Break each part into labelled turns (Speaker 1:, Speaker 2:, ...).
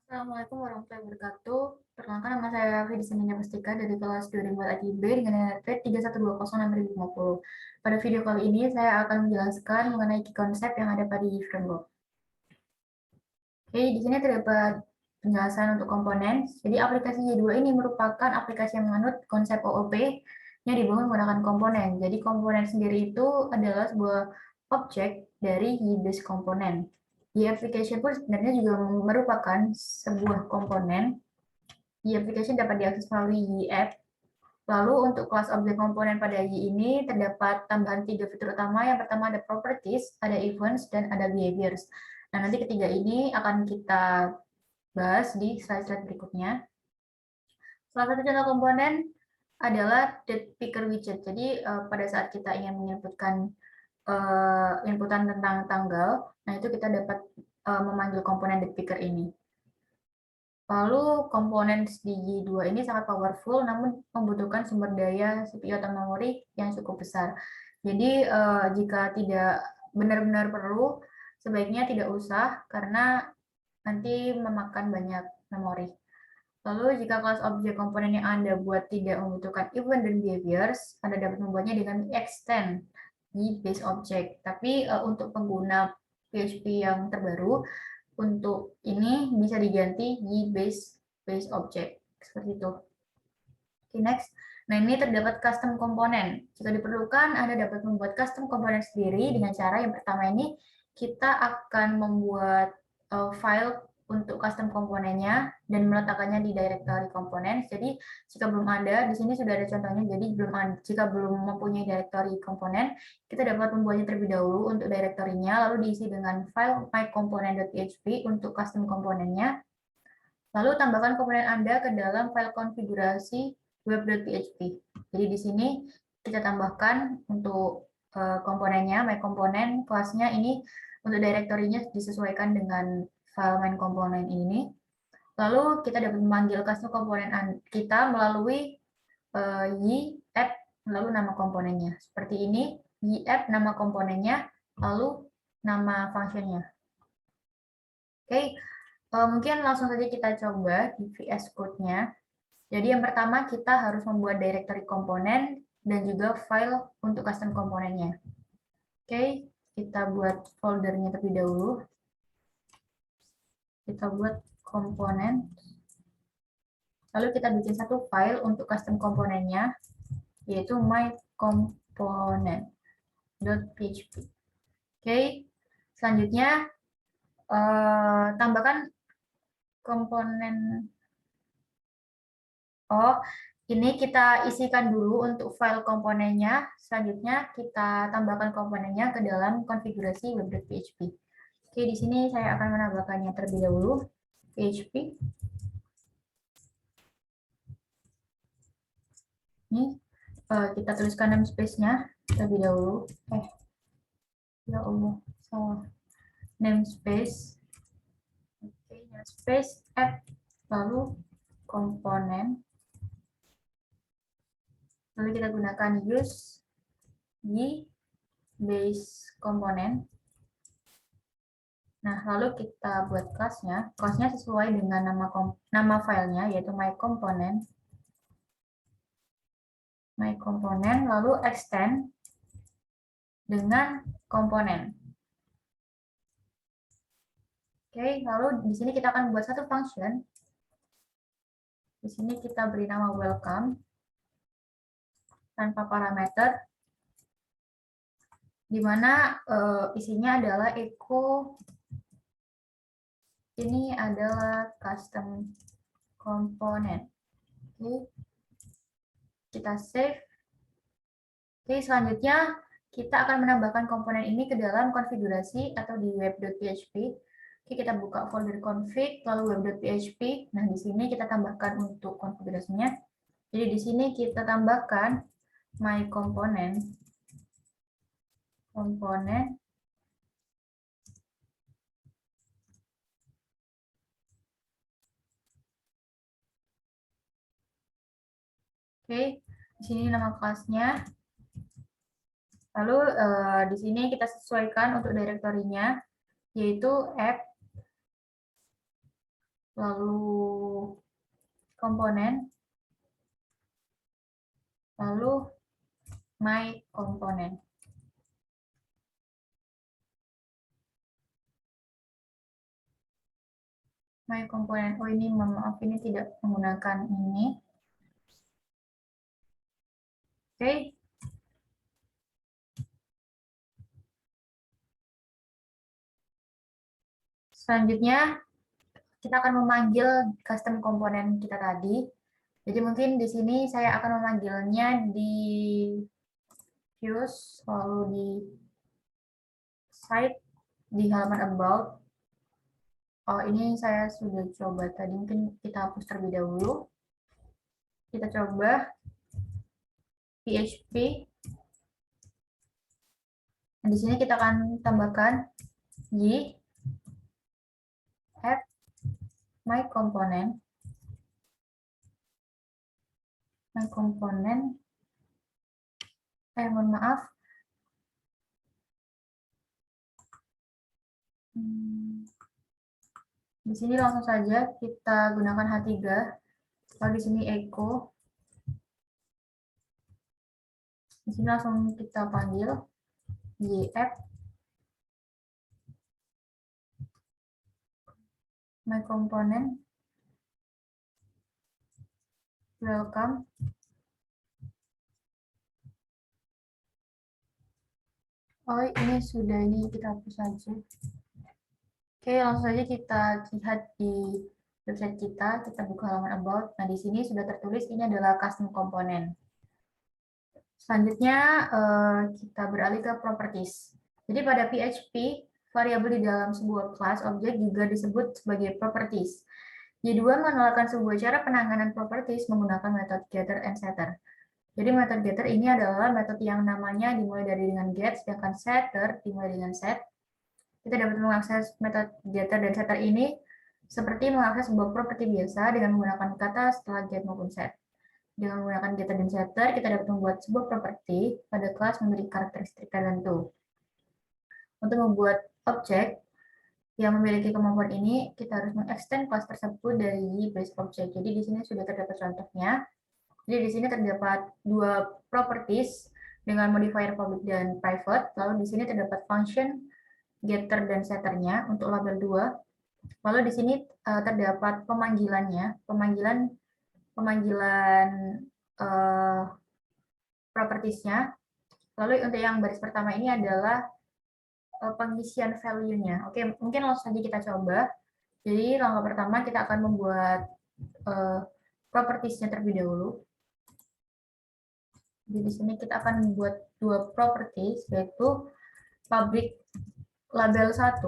Speaker 1: Assalamualaikum warahmatullahi wabarakatuh. Perkenalkan nama saya Fidi Senia Pustika dari kelas 2004 IB dengan NRT 3120/2050. Pada video kali ini saya akan menjelaskan mengenai key konsep yang ada pada framework. Oke, di sini terdapat penjelasan untuk komponen. Jadi aplikasi Y2 ini merupakan aplikasi yang menganut konsep OOP yang dibangun menggunakan komponen. Jadi komponen sendiri itu adalah sebuah objek dari Y-based komponen. Y-application pun sebenarnya juga merupakan sebuah komponen. Y-application dapat diakses melalui Y-app. Lalu untuk kelas objek komponen pada Y ini terdapat tambahan 3 fitur utama. Yang pertama ada properties, ada events, dan ada behaviors. Nah, nanti ketiga ini akan kita bahas di slide-slide berikutnya. Salah satu contoh komponen adalah date picker widget. Jadi pada saat kita ingin menyebutkan inputan tentang tanggal, nah itu kita dapat memanggil komponen date picker ini. Lalu komponen di G2 ini sangat powerful, namun membutuhkan sumber daya CPU atau memori yang cukup besar. Jadi jika tidak benar-benar perlu, sebaiknya tidak usah karena nanti memakan banyak memori. Lalu jika kelas objek komponen yang Anda buat tidak membutuhkan event dan behaviors, Anda dapat membuatnya dengan extend di base object. Tapi untuk pengguna PHP yang terbaru, untuk ini bisa diganti di base object seperti itu. Okay, next. Nah, ini terdapat custom komponen. Jika diperlukan, Anda dapat membuat custom komponen sendiri dengan cara yang pertama ini kita akan membuat file untuk custom komponennya dan meletakkannya di directory komponen. Jadi, jika belum ada, di sini sudah ada contohnya. Jadi, jika belum mempunyai directory komponen, kita dapat membuatnya terlebih dahulu untuk directory-nya, lalu diisi dengan file mycomponent.php untuk custom komponennya. Lalu tambahkan komponen Anda ke dalam file konfigurasi web.php. Jadi di sini kita tambahkan untuk komponennya, myComponent, kelasnya ini untuk direktorinya disesuaikan dengan file main komponen ini. Lalu kita dapat memanggil custom komponen kita melalui y-app, lalu nama komponennya. Seperti ini, y-app nama komponennya, lalu nama functionnya. Oke, mungkin langsung saja kita coba di VS Code-nya. Jadi yang pertama kita harus membuat directory komponen dan juga file untuk custom komponennya. Oke, kita buat foldernya terlebih dahulu. Kita buat komponen. Lalu kita bikin satu file untuk custom komponennya, yaitu mycomponent.php. Oke, selanjutnya tambahkan komponen. Ini kita isikan dulu untuk file komponennya. Selanjutnya kita tambahkan komponennya ke dalam konfigurasi web.php. Oke, di sini saya akan menambahkannya terlebih dahulu. PHP. Ini kita tuliskan namespace-nya terlebih dahulu. Ya Allah, salah. Namespace. Oke, namespace add lalu komponen. Lalu kita gunakan use di base komponen. Nah, lalu kita buat kelasnya. Kelasnya sesuai dengan nama filenya, yaitu myComponent. myComponent, lalu extend dengan komponen. Oke, lalu di sini kita akan buat satu function. Di sini kita beri nama welcome tanpa parameter, di mana isinya adalah echo. Ini adalah custom component. Oke, kita save. Oke, selanjutnya kita akan menambahkan komponen ini ke dalam konfigurasi atau di web.php. Oke, kita buka folder config, lalu web.php. Nah, di sini kita tambahkan untuk konfigurasinya. Jadi di sini kita tambahkan myComponent. Komponen. Oke, di sini nama kelasnya. Lalu di sini kita sesuaikan untuk direktorinya, yaitu app. lalu komponen, lalu my komponen. My komponen. Oh ini maaf ini tidak menggunakan ini. Oke. Selanjutnya kita akan memanggil custom komponen kita tadi. Jadi mungkin di sini saya akan memanggilnya di views, lalu di site, di halaman about. Oh ini saya sudah coba tadi, mungkin kita hapus terlebih dahulu. Kita coba PHP. Nah, di sini kita akan tambahkan y add my component. Mohon maaf. Di sini langsung saja kita gunakan H3. Lalu di sini echo. Di sini langsung kita panggil y add my component. Welcome. Oh ini sudah, ini kita hapus saja. Oke, langsung saja kita lihat di website kita buka halaman about. Nah, di sini sudah tertulis ini adalah custom component. Selanjutnya kita beralih ke properties. Jadi pada PHP, variabel di dalam sebuah class objek juga disebut sebagai properties. Y2 mengenalkan sebuah cara penanganan properties menggunakan metode getter and setter. Jadi metode getter ini adalah metode yang namanya dimulai dari dengan get, sedangkan setter dimulai dengan set. Kita dapat mengakses metode getter dan setter ini seperti mengakses sebuah properti biasa dengan menggunakan kata setelah get maupun set. Dengan menggunakan getter dan setter, kita dapat membuat sebuah properti pada kelas memiliki karakteristik tertentu. Untuk membuat objek yang memiliki kemampuan ini, kita harus mengextend kelas tersebut dari base object. Jadi di sini sudah terdapat contohnya. Jadi di sini terdapat dua properties dengan modifier public dan private. Lalu di sini terdapat function getter dan setternya untuk label 2. Lalu di sini terdapat pemanggilannya, pemanggilan propertiesnya. Lalu untuk yang baris pertama ini adalah pengisian value-nya. Oke, mungkin langsung saja kita coba. Jadi langkah pertama kita akan membuat propertiesnya terlebih dahulu. Jadi di sini kita akan membuat dua properties, yaitu public label 1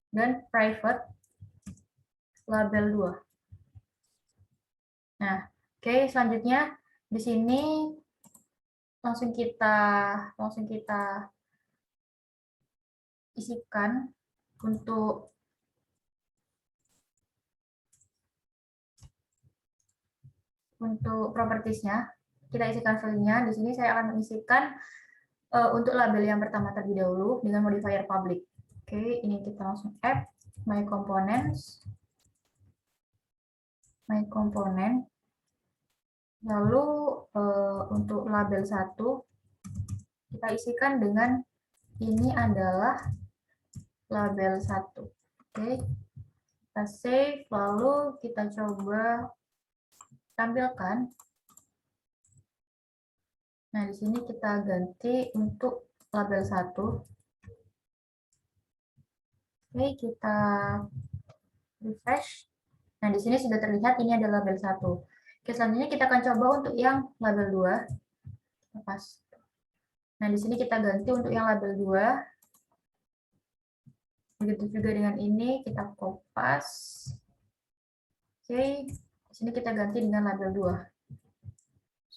Speaker 1: dan private label 2. Nah, oke, selanjutnya di sini langsung kita isikan untuk propertiesnya. Kita isikan value-nya. Di sini saya akan mengisikan untuk label yang pertama terlebih dahulu dengan modifier public. Oke, ini kita langsung add my components. Lalu untuk label 1 kita isikan dengan ini adalah label 1. Oke. Kita save, lalu kita coba tampilkan. Nah, di sini kita ganti untuk label 1. Oke, kita refresh. Nah, di sini sudah terlihat ini adalah label 1. Oke, selanjutnya kita akan coba untuk yang label 2. Lepas. Nah, di sini kita ganti untuk yang label 2. Begitu juga dengan ini, kita kopas. Oke, di sini kita ganti dengan label 2.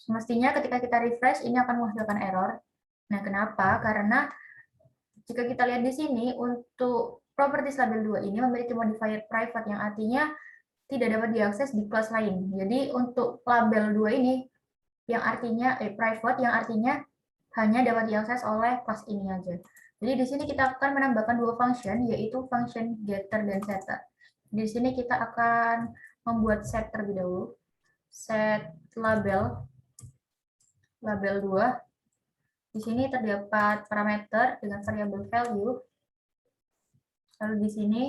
Speaker 1: Semestinya ketika kita refresh, ini akan menghasilkan error. Nah, kenapa? Karena jika kita lihat di sini, untuk properties label 2 ini memiliki modifier private yang artinya tidak dapat diakses di kelas lain. Jadi untuk label 2 ini yang artinya private yang artinya hanya dapat diakses oleh kelas ini aja. Jadi di sini kita akan menambahkan dua function, yaitu function getter dan setter. Di sini kita akan membuat set terlebih dahulu. Set label 2. Di sini terdapat parameter dengan variabel value. Lalu di sini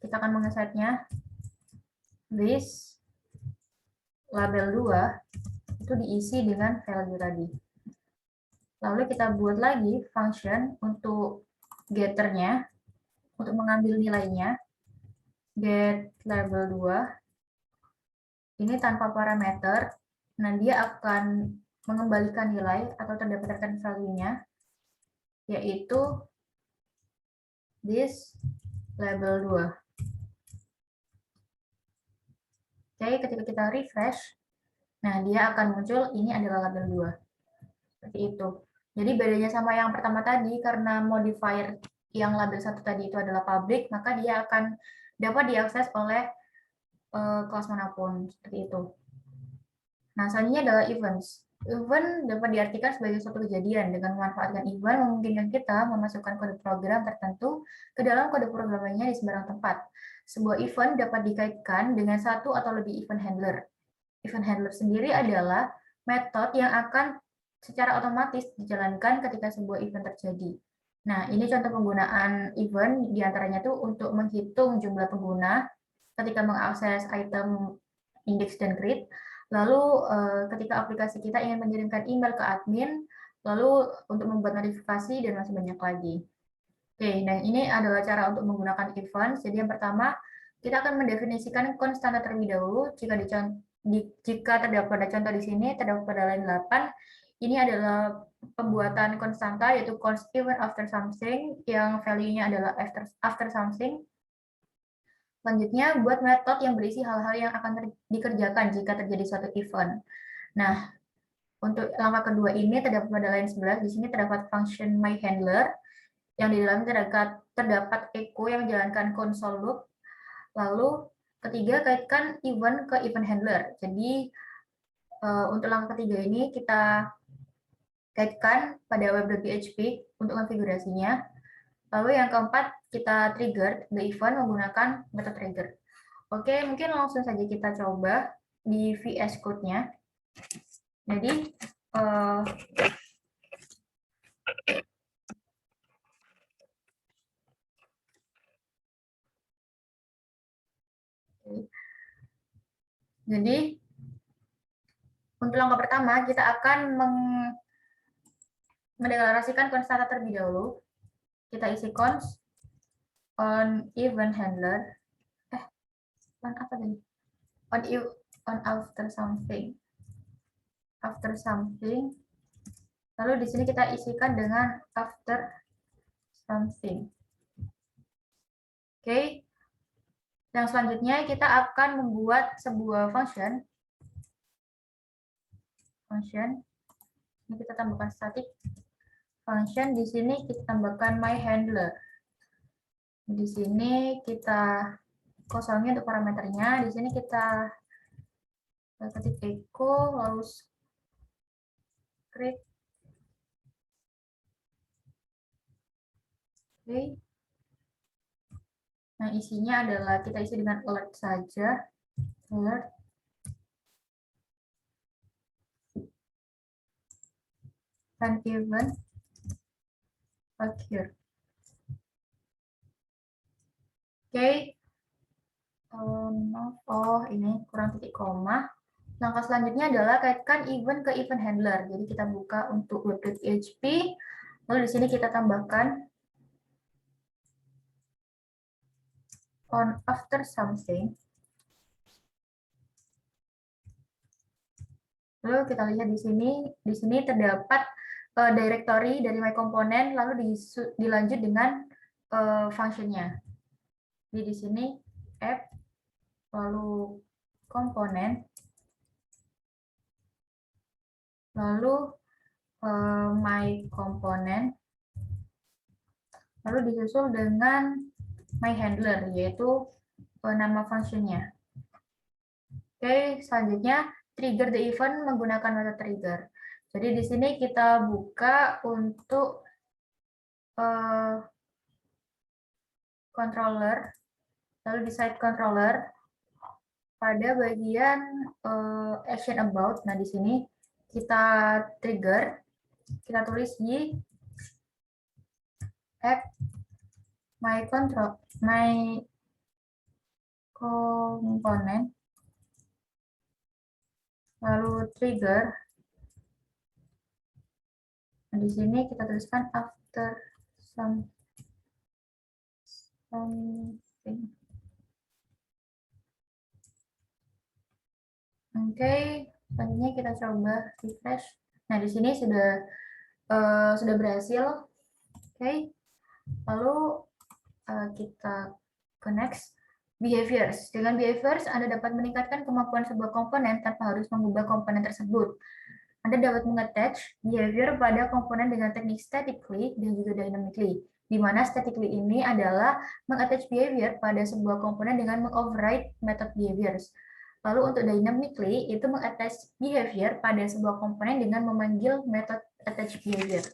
Speaker 1: kita akan mengesetnya this label 2 itu diisi dengan value tadi. Lalu kita buat lagi function untuk getternya, untuk mengambil nilainya, get label 2, ini tanpa parameter, nah dia akan mengembalikan nilai atau terdapatkan value-nya, yaitu this label 2. Oke, ketika kita refresh, nah dia akan muncul ini adalah label 2. Seperti itu. Jadi bedanya sama yang pertama tadi, karena modifier yang label 1 tadi itu adalah public, maka dia akan dapat diakses oleh kelas manapun, seperti itu. Nah, selanjutnya adalah events. Event dapat diartikan sebagai suatu kejadian. Dengan memanfaatkan event, memungkinkan kita memasukkan kode program tertentu ke dalam kode programnya di sembarang tempat. Sebuah event dapat dikaitkan dengan satu atau lebih event handler. Event handler sendiri adalah metode yang akan secara otomatis dijalankan ketika sebuah event terjadi. Nah, ini contoh penggunaan event, diantaranya tuh untuk menghitung jumlah pengguna ketika mengakses item index dan grid. Lalu ketika aplikasi kita ingin mengirimkan email ke admin, lalu untuk membuat notifikasi dan masih banyak lagi. Oke, nah ini adalah cara untuk menggunakan event. Jadi yang pertama, kita akan mendefinisikan konstanta terlebih dahulu. Jika terdapat pada contoh di sini, terdapat pada line 8, ini adalah pembuatan konstanta, yaitu const event after something, yang value-nya adalah after something. Selanjutnya, buat metode yang berisi hal-hal yang akan dikerjakan jika terjadi suatu event. Nah, untuk langkah kedua ini terdapat pada line 11, di sini terdapat function myHandler, yang di dalamnya terdapat echo yang menjalankan console loop. Lalu ketiga, kaitkan event ke event handler. Jadi untuk langkah ketiga ini kita kaitkan pada web.php untuk konfigurasinya. Lalu yang keempat, kita trigger the event menggunakan metode trigger. Oke, mungkin langsung saja kita coba di VS Code-nya. Jadi, untuk langkah pertama, kita akan mendeklarasikan konstanta terlebih dahulu. Kita isi const on event handler. On apa tadi? On after something. After something. Lalu di sini kita isikan dengan after something. Oke. Yang selanjutnya kita akan membuat sebuah function. Ini kita tambahkan static. Function di sini kita tambahkan myHandler. Di sini kita kosongin untuk parameternya. Di sini kita ketik echo lalu script. Oke. Nah, isinya adalah kita isi dengan alert saja. Alert. An event occur. Oke. Oh, ini kurang titik koma. Langkah selanjutnya adalah kaitkan event ke event handler. Jadi kita buka untuk web.php. Lalu di sini kita tambahkan on after something. Lalu kita lihat di sini terdapat directory dari my component, lalu dilanjut dengan function-nya. Jadi di sini app, lalu komponen, lalu my component, lalu disusul dengan my handler, yaitu nama function-nya. Oke, selanjutnya trigger the event menggunakan metode trigger. Jadi di sini kita buka untuk controller Lalu di site controller, pada bagian action about, nah di sini kita trigger, kita tulis y add my component, lalu trigger. Nah, di sini kita tuliskan after something. Oke, selanjutnya kita coba refresh. Nah, di sini sudah berhasil. Oke, lalu kita ke next. Behaviors. Dengan behaviors, Anda dapat meningkatkan kemampuan sebuah komponen tanpa harus mengubah komponen tersebut. Anda dapat mengattach behavior pada komponen dengan teknik statically dan juga dynamically, di mana statically ini adalah mengattach behavior pada sebuah komponen dengan mengoverride method behaviors. Lalu untuk dynamically, itu mengattach behavior pada sebuah komponen dengan memanggil method attach behavior.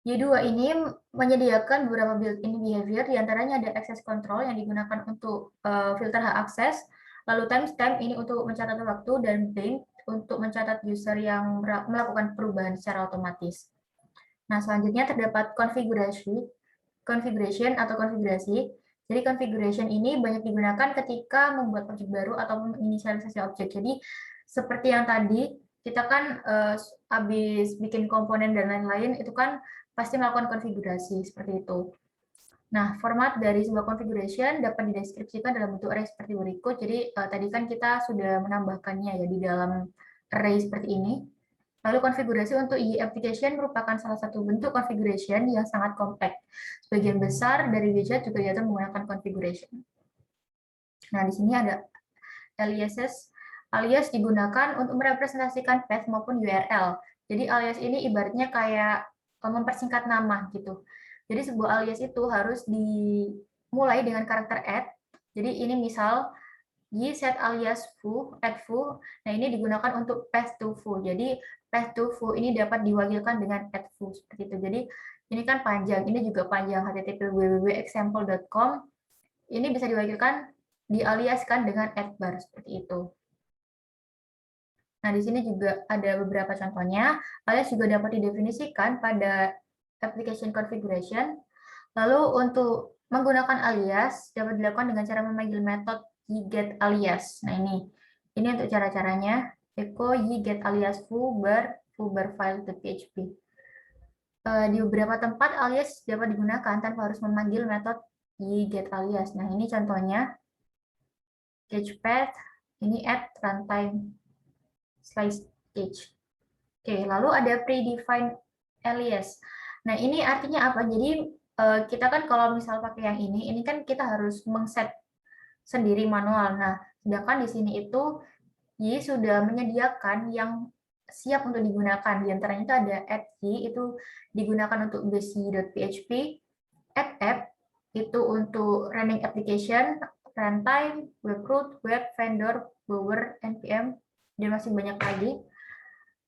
Speaker 1: Y2 ini menyediakan beberapa built-in behavior, diantaranya ada access control yang digunakan untuk filter hak akses, lalu timestamp ini untuk mencatat waktu, dan blink untuk mencatat user yang melakukan perubahan secara otomatis. Nah, selanjutnya terdapat configuration atau konfigurasi. Jadi configuration ini banyak digunakan ketika membuat objek baru atau menginisialisasi objek. Jadi seperti yang tadi, kita kan habis bikin komponen dan lain-lain, itu kan pasti melakukan konfigurasi seperti itu. Nah, format dari sebuah configuration dapat dideskripsikan dalam bentuk array seperti berikut. Jadi tadi kan kita sudah menambahkannya ya di dalam array seperti ini. Lalu konfigurasi untuk Y application merupakan salah satu bentuk configuration yang sangat compact. Sebagian besar dari widget juga diatur menggunakan configuration. Nah, di sini ada aliases. Alias digunakan untuk merepresentasikan path maupun URL. Jadi alias ini ibaratnya kayak mempersingkat nama gitu. Jadi sebuah alias itu harus dimulai dengan karakter add. Jadi ini misal y set alias foo, add foo. Nah, ini digunakan untuk path to foo. Jadi path to foo ini dapat diwakilkan dengan add foo seperti itu. Jadi ini kan panjang, ini juga panjang http www.example.com. Ini bisa diwakilkan dialiaskan dengan add bar seperti itu. Nah, di sini juga ada beberapa contohnya. Alias juga dapat didefinisikan pada application configuration. Lalu untuk menggunakan alias dapat dilakukan dengan cara memanggil metode yGetAlias. Nah, ini untuk cara-caranya. Echo yGetAlias foo bar file.php. Di beberapa tempat alias dapat digunakan tanpa harus memanggil metode yGetAlias. Nah, ini contohnya. Cachepath, ini add runtime slice cage. Oke, lalu ada predefined alias. Nah, ini artinya apa? Jadi kita kan kalau misal pakai yang ini kan kita harus mengset sendiri manual. Nah, sedangkan di sini itu Y sudah menyediakan yang siap untuk digunakan. Di antaranya itu ada add Y, itu digunakan untuk base.php, add app, itu untuk running application, runtime, webroot, web, vendor, bower, npm, dan masih banyak lagi.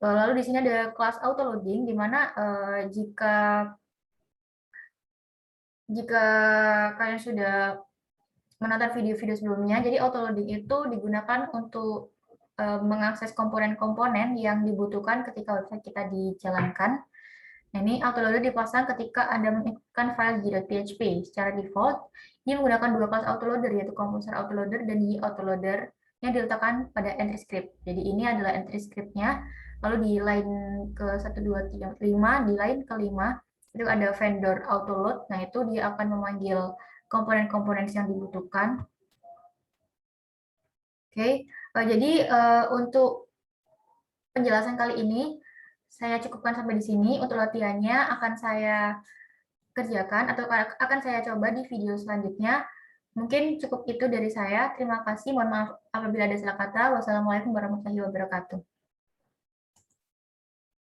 Speaker 1: Lalu di sini ada kelas autoloading, di mana jika kalian sudah menonton video-video sebelumnya, jadi autoloading itu digunakan untuk mengakses komponen-komponen yang dibutuhkan ketika website kita dijalankan. Nah, ini autoloader dipasang ketika Anda menginputkan file y.php. Secara default, ini menggunakan dua kelas autoloader, yaitu composer autoloader dan y-autoloader yang diletakkan pada entry script. Jadi ini adalah entry script-nya. Lalu di line ke 1, 2, 3, 5, di line ke-5, itu ada vendor autoload. Nah, itu dia akan memanggil komponen-komponen yang dibutuhkan. Oke, jadi untuk penjelasan kali ini, saya cukupkan sampai di sini. Untuk latihannya akan saya kerjakan atau akan saya coba di video selanjutnya. Mungkin cukup itu dari saya. Terima kasih. Mohon maaf apabila ada salah kata. Wassalamualaikum warahmatullahi wabarakatuh.